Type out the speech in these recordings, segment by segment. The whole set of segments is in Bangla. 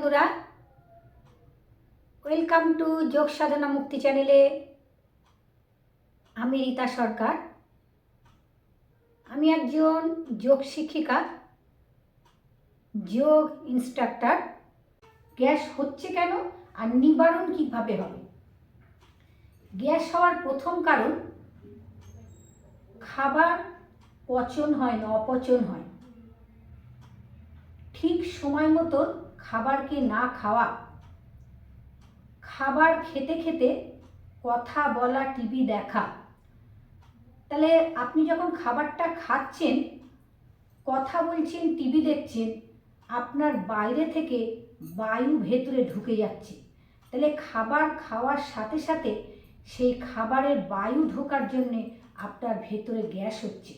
বন্ধুরা, ওয়েলকাম টু যোগ সাধনা মুক্তি চ্যানেলে। আমি রীতা সরকার। আমি একজন যোগ শিক্ষিকা, যোগ ইনস্ট্রাক্টর। গ্যাস হচ্ছে কেন আর নিবারণ কিভাবে হবে? গ্যাস হওয়ার প্রথম কারণ খাবার পচন হয় না, অপচন হয়। ঠিক সময় মতো খাবারকে না খাওয়া, খাবার খেতে খেতে কথা বলা, টিভি দেখা। তাহলে আপনি যখন খাবারটা খাচ্ছেন, কথা বলছেন, টিভি দেখছেন, আপনার বাইরে থেকে বায়ু ভেতরে ঢুকে যাচ্ছে। তাহলে খাবার খাওয়ার সাথে সাথে সেই খাবারের বায়ু ঢোকার জন্যে আপনার ভেতরে গ্যাস হচ্ছে।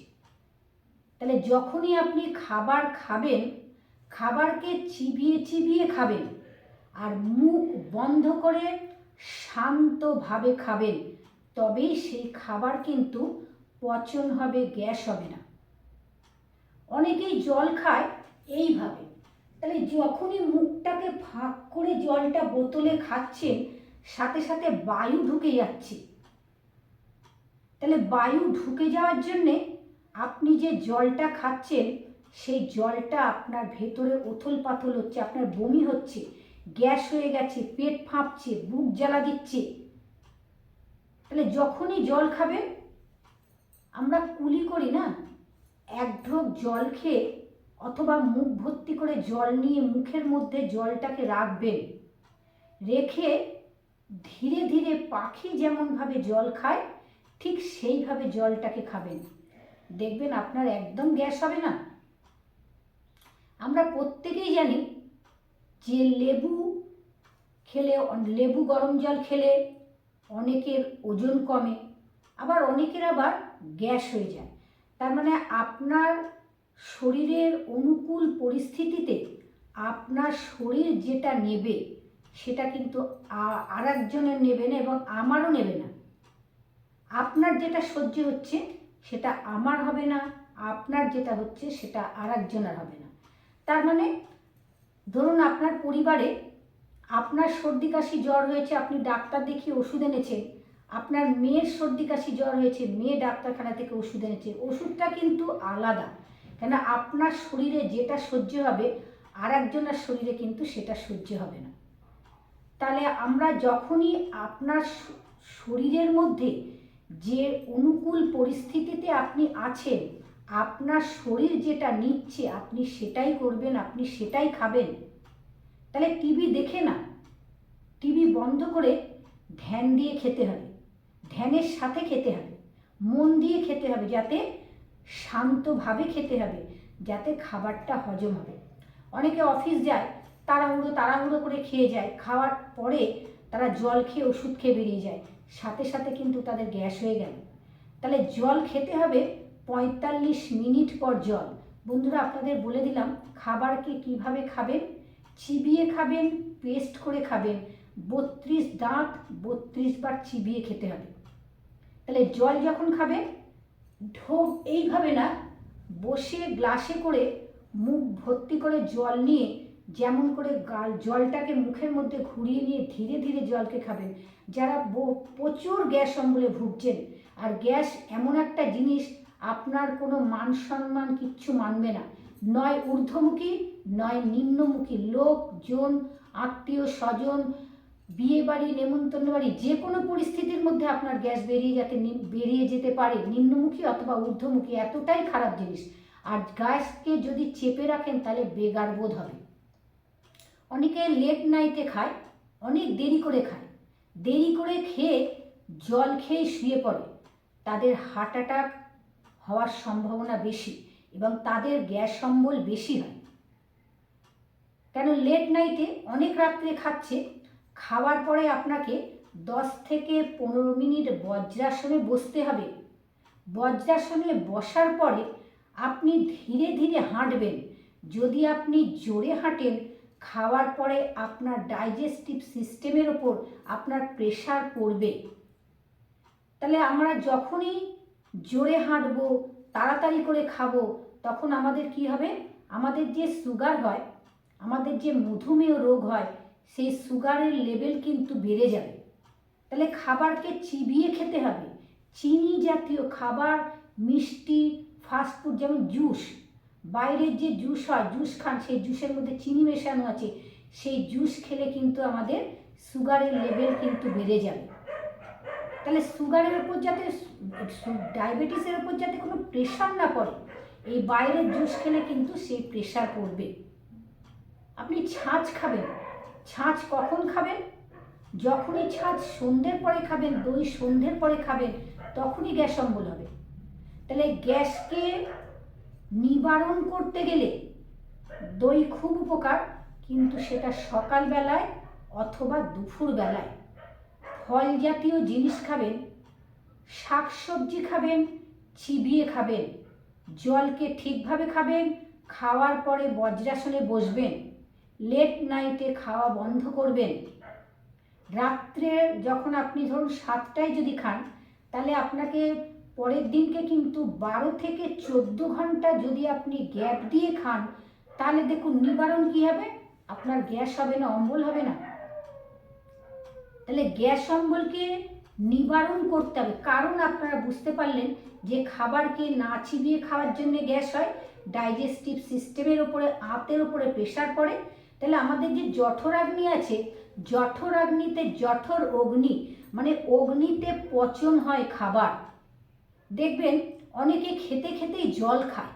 তাহলে যখনই আপনি খাবার খাবেন, খাবারকে চিবিয়ে চিবিয়ে খাবেন আর মুখ বন্ধ করে শান্তভাবে খাবেন, তবেই সেই খাবার কিন্তু পচন হবে, গ্যাস হবে না। অনেকেই জল খায় এইভাবে। তাহলে যখনই মুখটাকে ফাঁক করে জলটা বোতলে খাচ্ছেন, সাথে সাথে বায়ু ঢুকে যাচ্ছে। তাহলে বায়ু ঢুকে যাওয়ার জন্যে আপনি যে জলটা খাচ্ছেন, সেই জলটা আপনার ভেতরে উথল পাথল হচ্ছে, আপনার বমি হচ্ছে, গ্যাস হয়ে গেছে, পেট ফাঁপছে, বুক জ্বালা দিচ্ছে। তাহলে যখনই জল খাবেন, আমরা কুলি করি না, এক ঢোক জল খেয়ে অথবা মুখ ভর্তি করে জল নিয়ে মুখের মধ্যে জলটাকে রাখবেন, রেখে ধীরে ধীরে পাখি যেমনভাবে জল খায় ঠিক সেইভাবে জলটাকে খাবেন। দেখবেন আপনার একদম গ্যাস হবে না। আমরা প্রত্যেকেই জানি যে লেবু খেলে, লেবু গরম জল খেলে অনেকের ওজন কমে, আবার অনেকের আবার গ্যাস হয়ে যায়। তার মানে আপনার শরীরের অনুকূল পরিস্থিতিতে আপনার শরীর যেটা নেবে সেটা কিন্তু আর একজনের নেবে না এবং আমারও নেবে না। আপনার যেটা সহ্য হচ্ছে সেটা আমার হবে না, আপনার যেটা হচ্ছে সেটা আর একজনের হবে না। তার মানে ধরুন আপনার পরিবারে আপনার সর্দি কাশি জ্বর হয়েছে, আপনি ডাক্তার দেখিয়ে ওষুধ এনেছেন। আপনার মেয়ের সর্দি কাশি জ্বর হয়েছে, মেয়ে ডাক্তারখানা থেকে ওষুধ এনেছে। ওষুধটা কিন্তু আলাদা, কেন আপনার শরীরে যেটা সহ্য হবে আর একজনের শরীরে কিন্তু সেটা সহ্য হবে না। তাহলে আমরা যখনই আপনার শরীরের মধ্যে যে অনুকূল পরিস্থিতিতে আপনি আছেন, আপনার শরীর যেটা নিচ্ছে আপনি সেটাই করবেন, আপনি সেটাই খাবেন। তাহলে টিভি দেখে না, টিভি বন্ধ করে ধ্যান দিয়ে খেতে হবে, ধ্যানের সাথে খেতে হবে, মন দিয়ে খেতে হবে, যাতে শান্তভাবে খেতে হবে, যাতে খাবারটা হজম হবে। অনেকে অফিস যায়, তাড়াহুড়ো করে খেয়ে যায়, খাওয়ার পরে তারা জল খেয়ে ওষুধ খেয়ে বেরিয়ে যায়, সাথে সাথে কিন্তু তাদের গ্যাস হয়ে গেল। তাহলে জল খেতে হবে 45 মিনিট পর জল। বন্ধুরা, আপনাদের বলে দিলাম খাবারকে কিভাবে খাবেন। চিবিয়ে খাবেন, পেস্ট করে খাবেন, 32 দাঁত 32 বার চিবিয়ে খেতে হবে। তাহলে জল যখন খাবেন, ঢোক এইভাবে না, বসে গ্লাসে করে মুখ ভর্তি করে জল নিয়ে যেমন করে জলটাকে মুখের মধ্যে ঘুরিয়ে নিয়ে ধীরে ধীরে জলকে খাবেন। যারা প্রচুর গ্যাস অম্বলে ভুগছেন, আর গ্যাস এমন একটা জিনিস আপনার কোনো মান সম্মান কিচ্ছু মানবে না, নয় ঊর্ধ্বমুখী নয় নিম্নমুখী, লোকজন, আত্মীয় স্বজন, বিয়ে বাড়ি, নেমন্তন্ন বাড়ি, যে কোনো পরিস্থিতির মধ্যে আপনার গ্যাস বেরিয়ে যেতে পারে, নিম্নমুখী অথবা ঊর্ধ্বমুখী। এতটাই খারাপ জিনিস। আর গ্যাসকে যদি চেপে রাখেন তাহলে বেগার বোধ হবে। অনেকে লেট নাইটে খায়, অনেক দেরি করে খায়, দেরি করে খেয়ে জল খেয়ে শুয়ে পড়ে, তাদের হার্ট অ্যাটাক হওয়ার সম্ভাবনা বেশি এবং তাদের গ্যাস অম্বল বেশি হয়। কেন লেট নাইটে অনেক রাত্রে খাচ্ছে, খাওয়ার পরে আপনাকে 10 থেকে 15 মিনিট বজ্রাসনে বসতে হবে। বজ্রাসনে বসার পরে আপনি ধীরে ধীরে হাঁটবেন। যদি আপনি জোরে হাঁটেন, খাওয়ার পরে আপনার ডাইজেস্টিভ সিস্টেমের ওপর আপনার প্রেশার পড়বে। তাহলে আমরা যখনই জোরে হাঁটবো, তাড়াতাড়ি করে খাবো, তখন আমাদের কি হবে, আমাদের যে সুগার হয় আমাদের যে মধুমেহ রোগ হয় সেই সুগারের লেভেল কিন্তু বেড়ে যাবে। তাহলে খাবারকে চিবিয়ে খেতে হবে। চিনি জাতীয় খাবার, মিষ্টি, ফাস্টফুড, যেমন জুস, বাইরের যে জুস হয়, জুস খান, সেই জুসের মধ্যে চিনি মেশানো আছে, সেই জুস খেলে কিন্তু আমাদের সুগারের লেভেল কিন্তু বেড়ে যাবে। তাহলে সুগারের ওপর যাতে, ডায়াবেটিসের ওপর যাতে কোনো প্রেশার না পড়ে, এই বাইরের জুস খেলে কিন্তু সেই প্রেশার পড়বে। আপনি ছাঁচ খাবেন। ছাঁচ কখন খাবেন? যখনই ছাঁচ সন্ধ্যের পরে খাবেন, দই সন্ধ্যের পরে খাবেন, তখনই গ্যাস অম্বল হবে। তাহলে গ্যাসকে নিবারণ করতে গেলে দই খুব উপকার, কিন্তু সেটা সকালবেলায় অথবা দুপুরবেলায়। ফল জাতীয় জিনিস খাবেন, শাকসবজি খাবেন, চিবিয়ে খাবেন, জলকে ঠিকভাবে খাবেন, খাওয়ার পরে বজ্রাসনে বসবেন, লেট নাইটে খাওয়া বন্ধ করবেন। রাত্রে যখন আপনি ধরুন 7টায় যদি খান, তাহলে আপনাকে পরের দিনকে কিন্তু 12 থেকে 14 ঘন্টা যদি আপনি গ্যাপ দিয়ে খান, তাহলে দেখুন নিবারণ কী হবে, আপনার গ্যাস হবে না, অম্বল হবে না। তাহলে গ্যাস অম্বলকে নিবারণ করতে হবে। কারণ আপনারা বুঝতে পারলেন যে খাবারকে না চিবিয়ে খাওয়ার জন্য গ্যাস হয়, ডাইজেস্টিভ সিস্টেমের ওপরে, আঁতের ওপরে প্রেশার পড়ে। তাহলে আমাদের যে জঠরাগ্নি আছে, জঠরাগ্নিতে, জঠর অগ্নি মানে অগ্নিতে পচন হয় খাবার। দেখবেন অনেকে খেতে খেতেই জল খায়।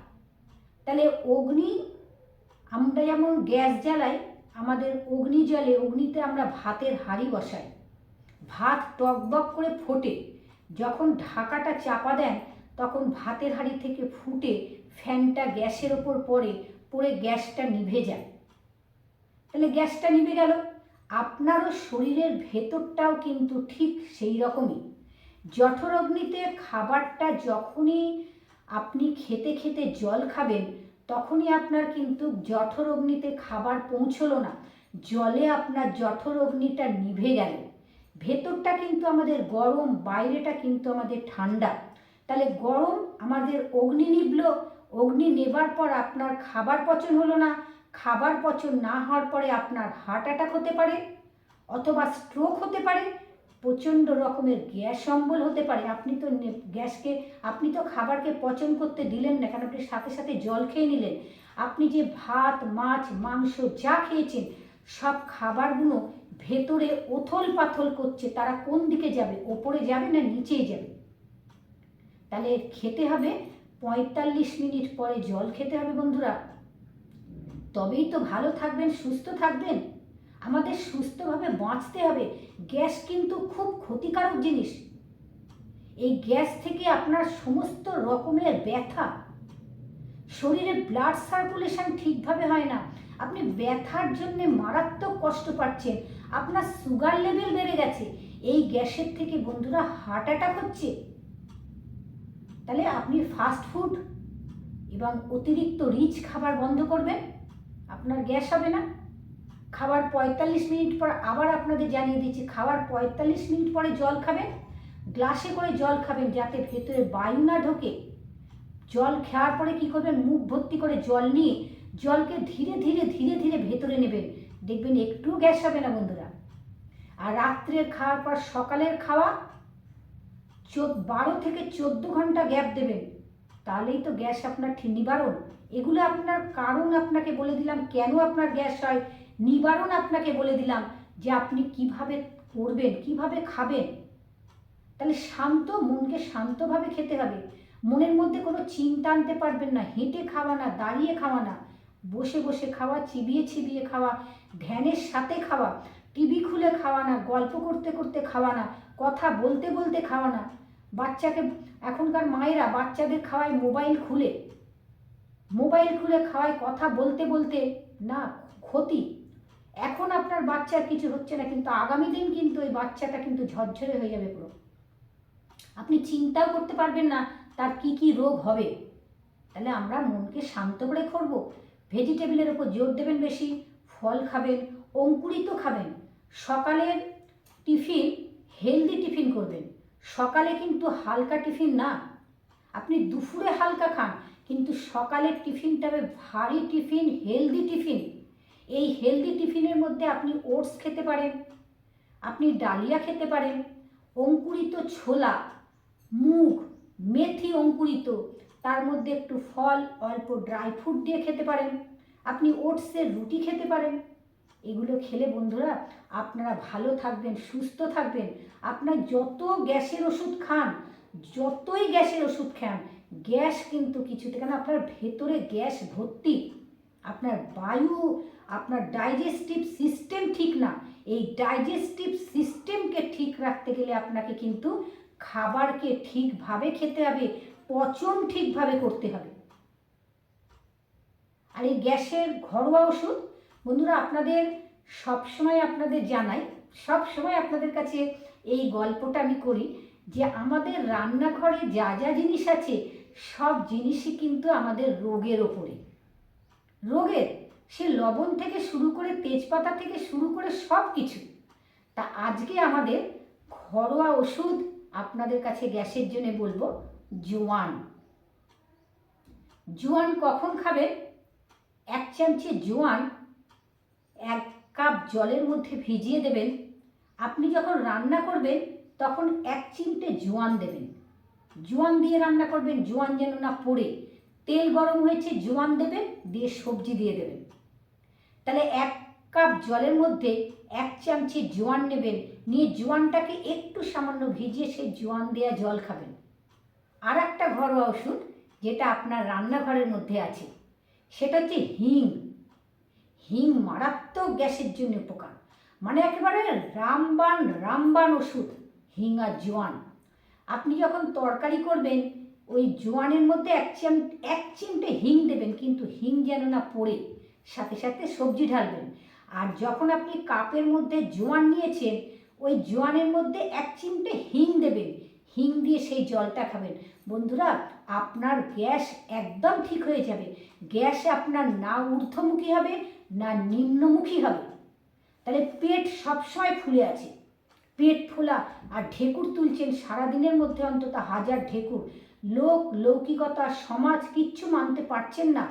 তাহলে অগ্নি, আমরা যেমন গ্যাস জ্বালাই, আমাদের অগ্নি জলে, অগ্নিতে আমরা ভাতের হাঁড়ি বসাই, ভাত টকবক করে ফোটে, যখন ঢাকাটা চাপা দেন তখন ভাতের হাঁড়ি থেকে ফুটে ফ্যানটা গ্যাসের ওপর পড়ে, পড়ে গ্যাসটা নিভে যায়। তাহলে গ্যাসটা নিভে গেল। আপনারও শরীরের ভেতরটাও কিন্তু ঠিক সেই রকমই। জঠরগ্নিতে খাবারটা যখনই আপনি খেতে খেতে জল খাবেন, তখনই আপনার কিন্তু জঠরগ্নিতে খাবার পৌঁছলো না, জলে আপনার জঠরগ্নিটা নিভে গেল। ভেতরটা কিন্তু আমাদের গরম, বাইরেটা কিন্তু আমাদের ঠান্ডা। তাহলে গরম, আমাদের অগ্নি নিভল, অগ্নি নেবার পর আপনার খাবার পচন হলো না, খাবার পচন না হওয়ার পরে আপনার হার্ট অ্যাটাক হতে পারে, অথবা স্ট্রোক হতে পারে, প্রচণ্ড রকমের গ্যাস অম্বল হতে পারে। আপনি তো গ্যাসকে, আপনি তো খাবারকে পচন করতে দিলেন না, কারণ আপনি সাথে সাথে জল খেয়ে নিলেন। আপনি যে ভাত, মাছ, মাংস যা খেয়েছেন, সব খাবারগুলো ভেতরে ওথল পাথল করছে। তারা কোন দিকে যাবে? ওপরে যাবে না নিচেই যাবে? তাহলে খেতে হবে 45 মিনিট পরে জল খেতে হবে বন্ধুরা, তবেই তো ভালো থাকবেন, সুস্থ থাকবেন। আমাদের সুস্থভাবে বাঁচতে হবে। গ্যাস কিন্তু খুব ক্ষতিকারক জিনিস। এই গ্যাস থেকে আপনার সমস্ত রকমের ব্যথা, শরীরে ব্লাড সার্কুলেশন ঠিকভাবে হয় না, আপনি ব্যথার জন্য মারাত্মক কষ্ট পাচ্ছেন, আপনার সুগার লেভেল বেড়ে গেছে, এই গ্যাসের থেকে বন্ধুরা হার্ট অ্যাটাক হচ্ছে। তাহলে আপনি ফাস্ট ফুড এবং অতিরিক্ত রিচ খাবার বন্ধ করবেন, আপনার গ্যাস হবে না। খাওয়ার 45 মিনিট পর, আবার আপনাদের জানিয়ে দিচ্ছি, খাওয়ার 45 মিনিট পরে জল খাবেন, গ্লাসে করে জল খাবেন, যাতে ভেতরে বায়ু না ঢোকে। জল খাওয়ার পরে কী করবেন? মুখ ভর্তি করে জল নিয়ে জলকে ধীরে ধীরে ধীরে ধীরে ভেতরে নেবেন, দেখবেন একটু গ্যাস হবে না বন্ধুরা। আর রাত্রের খাওয়ার পর সকালের খাওয়া 12 থেকে 14 ঘন্টা গ্যাপ দেবেন, তাহলেই তো গ্যাস আপনার ঠিক নিবারণ। এগুলো আপনার কারণ আপনাকে বলে দিলাম, কেন আপনার গ্যাস হয়, নিবারণ আপনাকে বলে দিলাম যে আপনি কিভাবে করবেন, কিভাবে খাবেন। তাহলে শান্ত মনকে শান্তভাবে খেতে হবে। মনের মধ্যে কোনো চিন্তা আনতে পারবেন না। হেঁটে খাওয়া না, দাঁড়িয়ে খাওয়া না, বসে বসে খাওয়া, চিবিয়ে চিবিয়ে খাওয়া, ধ্যানের সাথে খাওয়া, টিভি খুলে খাওয়া না, গল্প করতে করতে খাওয়া না, কথা বলতে বলতে খাওয়া না। বাচ্চাকে, এখনকার মায়েরা বাচ্চাদের খাওয়ায় মোবাইল খুলে, মোবাইল খুলে খাওয়ায় কথা বলতে বলতে, না ক্ষতি। এখন আপনার বাচ্চার কিছু হচ্ছে না, কিন্তু আগামী দিন কিন্তু ওই বাচ্চাটা কিন্তু ঝরঝরে হয়ে যাবে পুরো। আপনি চিন্তাও করতে পারবেন না তার কি কি রোগ হবে। তাহলে আমরা মনকে শান্ত করে করব। ভেজিটেবলের উপর জোর দেবেন বেশি, ফল খাবেন, অঙ্কুরিত খাবেন। সকালের টিফিন হেলদি টিফিন করবেন, সকালে কিন্তু হালকা টিফিন না। আপনি দুপুরে হালকা খান, কিন্তু সকালের টিফিনটা হবে ভারী টিফিন, হেলদি টিফিন। এই হেলদি টিফিনের মধ্যে আপনি ওটস খেতে পারেন, আপনি ডালিয়া খেতে পারেন, অঙ্কুরিত ছোলা, মুগ, মেথি অঙ্কুরিত, তার মধ্যে একটু ফল, অল্প ড্রাই ফ্রুট দিয়ে খেতে পারেন, আপনি ওটসের রুটি খেতে পারেন। এগুলো খেলে বন্ধুরা আপনারা ভালো থাকবেন, সুস্থ থাকবেন। আপনার যত গ্যাসের ওষুধ খান, যতই গ্যাসের ওষুধ খান, গ্যাস কিন্তু কিছুতে, কেন আপনার ভেতরে গ্যাস ভর্তি, আপনার বায়ু, আপনার ডাইজেস্টিভ সিস্টেম ঠিক না। এই ডাইজেস্টিভ সিস্টেমকে ঠিক রাখতে গেলে আপনাকে কিন্তু খাবারকে ঠিকভাবে খেতে হবে, পচন ঠিকভাবে করতে হবে। আর এই গ্যাসের ঘরোয়া ওষুধ বন্ধুরা আপনাদের সবসময় আপনাদের জানাই, সবসময় আপনাদের কাছে এই গল্পটা আমি করি যে আমাদের রান্নাঘরে যা যা জিনিস আছে সব জিনিসই কিন্তু আমাদের রোগের ওপরে, রোগের, সে লবণ থেকে শুরু করে তেজপাতা থেকে শুরু করে সব কিছু। তা আজকে আমাদের ঘরোয়া ওষুধ আপনাদের কাছে গ্যাসের জন্য বলবো জোয়ান। জোয়ান কখন খাবেন? 1 চামচে জোয়ান 1 কাপ জলের মধ্যে ভিজিয়ে দেবেন। আপনি যখন রান্না করবেন তখন 1 চিমটে জোয়ান দেবেন। জোয়ান দিয়ে রান্না করবেন, জোয়ান যেন না পড়ে। তেল গরম হয়েছে, জোয়ান দেবেন, দিয়ে সবজি দিয়ে দেবেন। তাহলে 1 কাপ জলের মধ্যে 1 চামচে জোয়ান নেবেন, নিয়ে জোয়ানটাকে একটু সামান্য ভিজিয়ে সেই জোয়ান দেওয়া জল খাবেন। আর একটা ঘরোয়া ওষুধ যেটা আপনার রান্নাঘরের মধ্যে আছে সেটা হচ্ছে হিং। হিং মারাত্মক গ্যাসের জন্য উপকার, মানে একেবারে রামবান ওষুধ হিং আর জোয়ান। আপনি যখন তরকারি করবেন ওই জোয়ানের মধ্যে 1 চিমটে হিং দেবেন, কিন্তু হিং যেন না পড়ে, সাথে সাথে সবজি ঢালবেন। আর যখন আপনি কাপের মধ্যে জোয়ান নিয়েছেন ওই জোয়ানের মধ্যে 1 চিমটে হিং দেবেন, হিং দিয়ে সেই জলটা খাবেন। বন্ধুরা আপনার গ্যাস একদম ঠিক হয়ে যাবে। গ্যাস আপনার না ঊর্ধ্বমুখী হবে না নিম্নমুখী হবে। তাহলে পেট সবসময় ফুলে আছে, পেট ফোলা, আর ঢেকুর তুলছেন সারাদিনের মধ্যে অন্তত 1000 ঢেকুর, লোক লৌকিকতা সমাজ কিচ্ছু মানতে পারছেন না।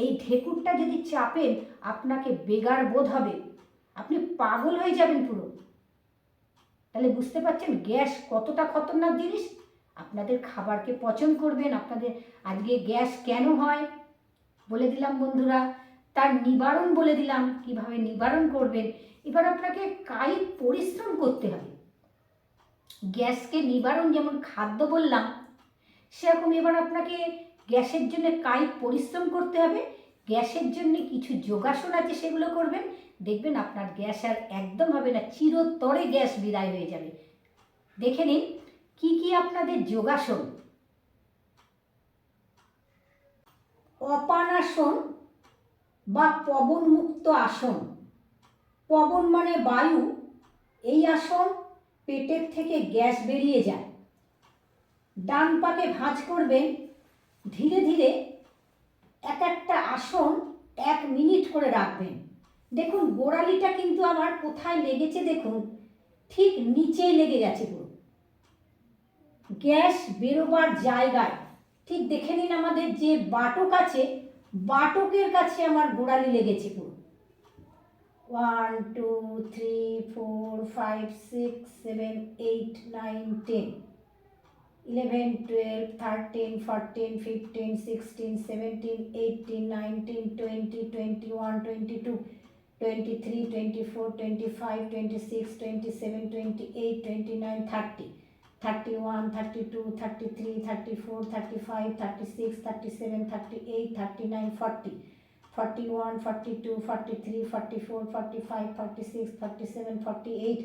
এই ঢেকুরটা যদি চাপেন আপনাকে বেগার বোধ হবে, আপনি পাগল হয়ে যাবেন পুরো। তাহলে বুঝতে পারছেন গ্যাস কতটা খতরনাক জিনিস। আপনাদের খাবারকে পচন করবেন। আপনাদের আজকে গ্যাস কেন হয় বলে দিলাম বন্ধুরা, তার নিবারণ বলে দিলাম, কিভাবে নিবারণ করবেন। এবার আপনাকে কায়িক পরিশ্রম করতে হবে। গ্যাসকে নিবারণ যেমন খাদ্য বললাম, সেরকম এবার আপনাকে গ্যাসের জন্য কায়িক পরিশ্রম করতে হবে। গ্যাসের জন্য কিছু যোগাসন আছে, সেগুলো করবেন, দেখবেন আপনার গ্যাস আর একদম হবে না, চিরতরে গ্যাস বিদায় হয়ে যাবে। দেখে নিন কি কি আপনাদের যোগাসন। অপানাসন বা পবন মুক্ত আসন। পবন মানে বায়ু, এই আসন পেটের থেকে গ্যাস বেরিয়ে যায়। ডান পাকে ভাঁজ করবেন, ধীরে ধীরে এক একটা আসন 1 মিনিট করে রাখবেন। দেখুন গোড়ালিটা কিন্তু আমার কোথায় লেগেছে, দেখুন ঠিক নিচেই লেগে গেছে পুরো, গ্যাস বেরোবার জায়গায়। ঠিক দেখে নিন আমাদের যে বাটক আছে, বাটকের কাছে আমার গোড়ালি লেগেছে পুরো। 1 2 3 4 5 6 7 8 9 10 11 12 13 14 15 16 17 18 19 20 21 22 23 24 25 26 27 28 29 30 31 32 33 34 35 36 37 38 39 40 41 42 43 44 45 46 47 48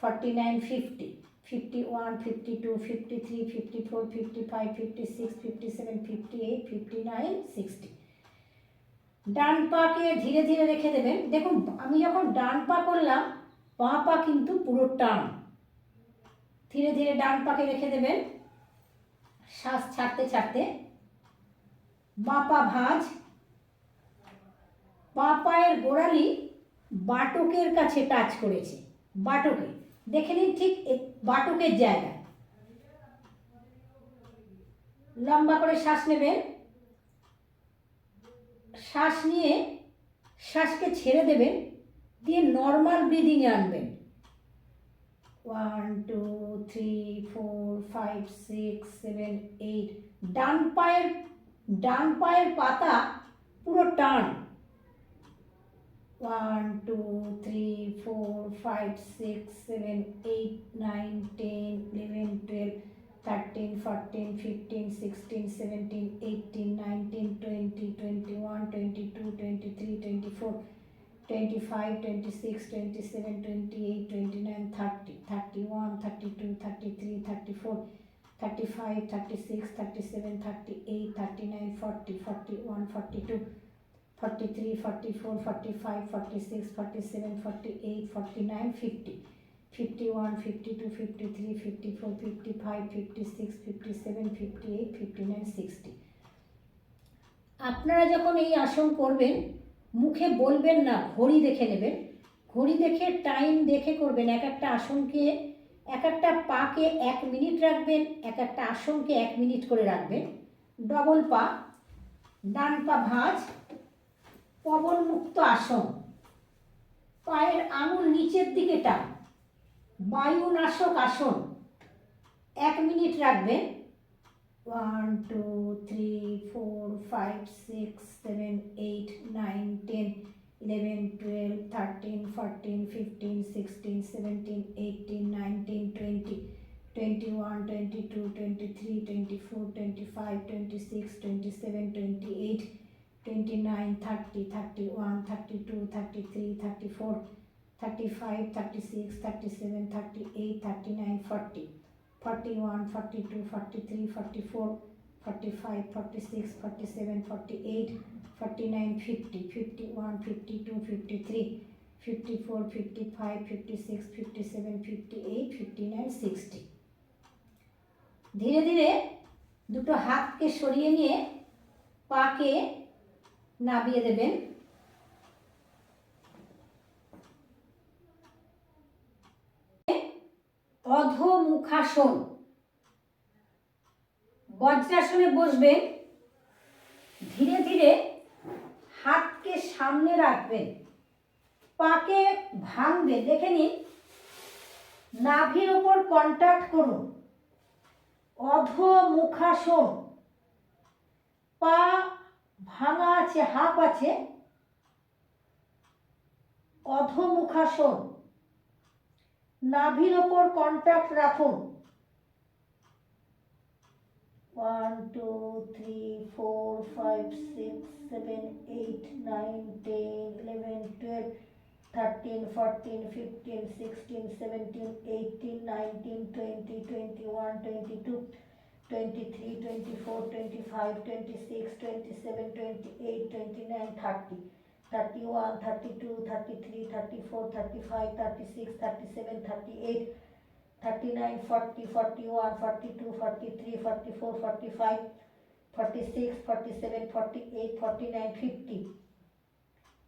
49 50 51 52 53 54 55 56 57 58 59 60। ডান পাকে ধীরে ধীরে রেখে দেবেন। দেখুন আমি যখন ডান পা করলাম, বাঁ পা কিন্তু পুরো টান। ধীরে ধীরে ডান পাকে রেখে দেবেন, শ্বাস ছাড়তে ছাড়তে। বাঁ পা ভাঁজ, বাঁ পায়ের গোড়ালি বাটকের কাছে টাচ করেছে, বাটকে দেখে নিন, ঠিক বাটকের জায়গায়। লম্বা করে শ্বাস নেবেন, শ্বাস নিয়ে শ্বাসকে ছেড়ে দেবেন, দিয়ে নর্মাল ব্রিদিংয়ে আনবেন। 1 2 3 4 5 6 7 8। ডান পায়ের পাতা পুরো টান। 1 2 3 4 5 6 7 8 9 10 11 12 13 14 15 16 17 18 19 20 21 22 23 24 25 26 27 28 29 30 31 32 33 34 35 36 37 38 39 40 41 42 43 44 45 46 47 48 49 50 51 52 53 54 55 56 57 58 59 60। আপনারা যখন এই আসন করবেন মুখে বলবেন না, ঘড়ি দেখে নেবেন। ঘড়ি দেখে টাইম দেখে করবেন। এক একটা আসনকে, এক একটা পাকে 1 মিনিট রাখবেন, এক একটা আসনকে 1 মিনিট করে রাখবেন। ডবল পা, ডান পা ভাঁজ, পবনমুক্ত আসন। পায়ের আঙুল নিচের দিকে টান, বায়ুনাশক আসন 1 মিনিট রাখবেন। 1 2 3 4 5 6 7 8 9 10 11 12 13 14 15 16 17 18 19 20 21 22 23 24 25 26 27 28 29 30 31 32 33 34 35 36 37 38 39 40 41 42 43 44 45 46 47 48 49 50 51 52 53 54 55 56 57 58 59 60। ধীরে ধীরে দুটো হাতকে সরিয়ে নিয়ে পাকে নামিয়ে দেবেন। অধোমুখাসন। বজ্রাসনে বসবেন, ধীরে ধীরে হাতকে সামনে রাখবেন, পাকে ভাঙবে। দেখে নিন, নাভির ওপর কন্টাক্ট করুন। অধোমুখাসন। পা ভাঙা আছে, হাফ আছে। অধোমুখাসন। নাভির ওপর কন্টাক্ট রাখুন। 1 2 3 4 5 6 7 8 9 10 11 12 13 14 15 16 17 18 19 20 21 22 23 24 25 26 27 28 29 30 31 32 33 34 35 36 37 38 39 40 41 42 43 44 45 46 47 48 49 50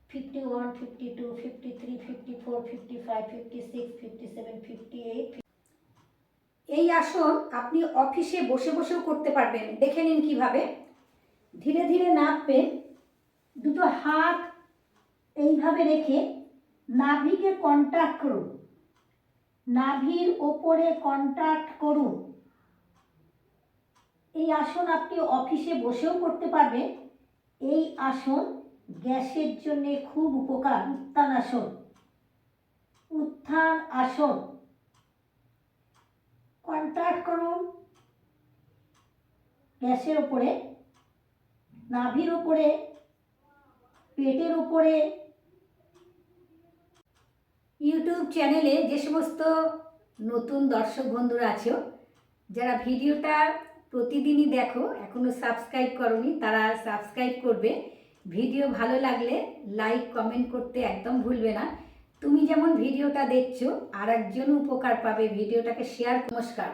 51 52 53 54 55 56 57 58। এই আসন আপনি অফিসে বসে বসেও করতে পারবেন। দেখে নিন কিভাবে। ধীরে ধীরে নামবেন, দুটো হাত এইভাবে রেখে নাভিকে কন্টাক্ট করুন। নাভির ওপরে কন্টাক্ট করুন। এই আসন আপনি অফিসে বসেও করতে পারবেন। এই আসন গ্যাসের জন্য খুব উপকার। উত্থান আসন। উত্থান আসন। কন্টাক্ট করুন গ্যাসের উপরে, নাভির উপরে, পেটের উপরে। ইউটিউব চ্যানেলে যে সমস্ত নতুন দর্শক বন্ধুরা আছো, যারা ভিডিওটা প্রতিদিনই দেখো, এখনও সাবস্ক্রাইব করোনি, তারা সাবস্ক্রাইব করবে। ভিডিও ভালো লাগলে লাইক কমেন্ট করতে একদম ভুলবে না। তুমি যেমন ভিডিওটা দেখছো আর একজন উপকার পাবে, ভিডিওটাকে শেয়ার। নমস্কার।